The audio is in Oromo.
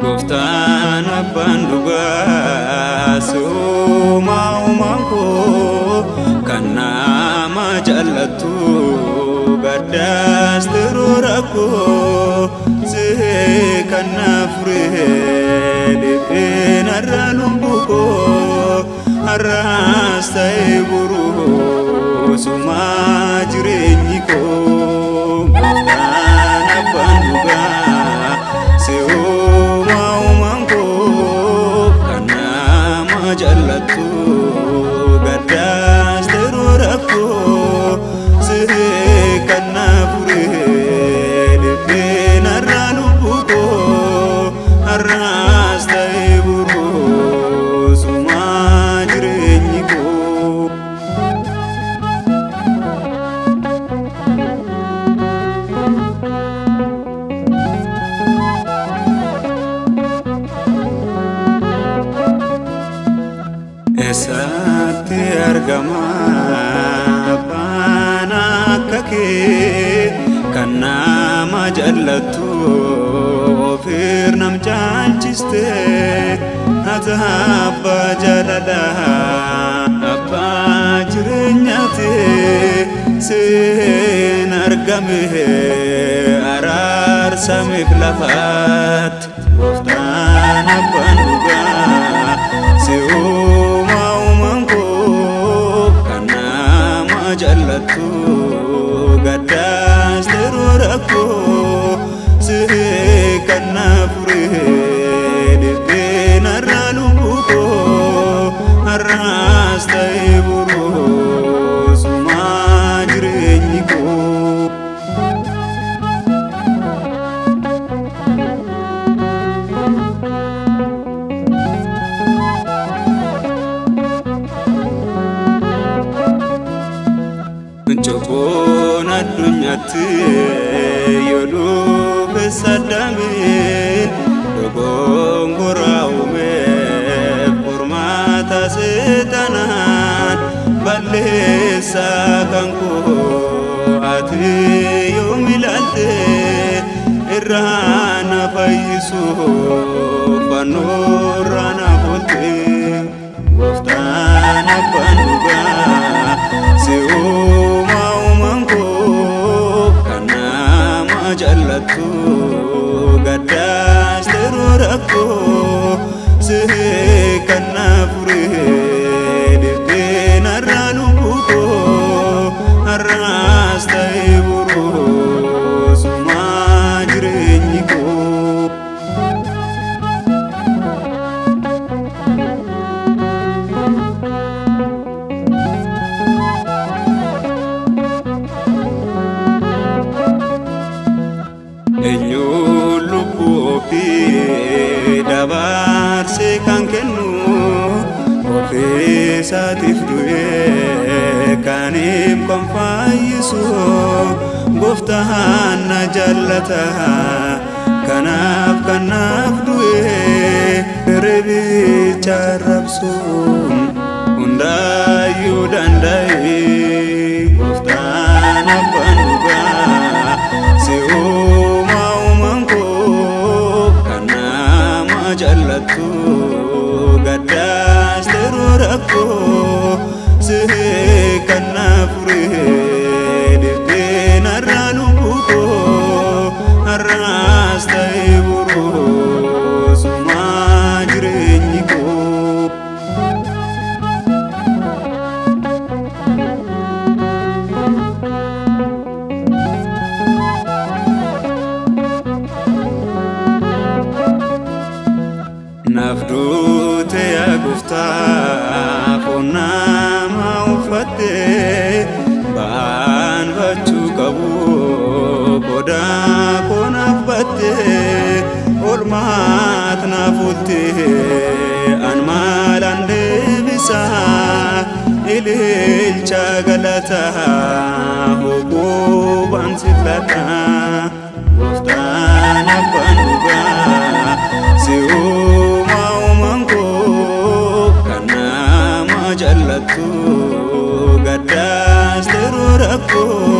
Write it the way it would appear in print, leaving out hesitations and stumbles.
Goftaan abbaan dhugaa uumaan koo kan nama jaallattu gaddaas tiruu rakkoo si kan na fure dhipheen har'a lubbuu koo har'aas ta'ee boruu sumaa jireenyi koo. Goftaan abbaan dhugaa jaallattu gaddaas tiruu rakkoo si kan na fure dhipheen har'a lubbuu koo har'aas ta'ee boruu sumaa jireenyi koo. Eessatti argama abbaan akka kee kan nama jaallattu ofirra nam caalchiste ati abbaa jaalalaa abbaa jireenyaati siin argame araarsameef lafaatti. Goftaan abbaan dhugaa si uumaan koo kan nama jaallattu gaddaas tiruu rakkoo si kan na fure dhipheen har'a lubbuu koo har'aas ta'ee boruu sumaa jireenyi koo. Cubbuun addunyaatti yoo dhufe saddameen dogongoraa uumeef qormaata seexanaan balleessaa kan koo ati yoom ilaalte irraa na fayyisuuf fannoorraa na oolte. Goftaan abbaan dhugaa si uumaan koo kan nama jaallattu gaddaas tiruu rakkoo si kan na fure dhipheen har'a lubbuu koo har'aas ta'ee boruu sumaa jireenyi koo. Eenyuun lubbuu ofii dabarsee kan kennu ofii isaatiif du'ee kan hin fayyisu. Goftaan na jaallata kanaaf du'ee reebicha arrabsuun hundaayyuu danda'e. Goftaan abbaan dhugaa si uumaan koo kan nama jaallattu gaddaas tiruu rakkoo si kan na fure dhipheen har'a lubbuu koo har'aas ta'ee boruu sumaa jireenyi koo. falmaatna fulte an maalan deebisa ililcha galata hububan siflata gooftaan abbaan dhugaa si uumaan koo kan nama jaallattu gaddaas teroo rakkoo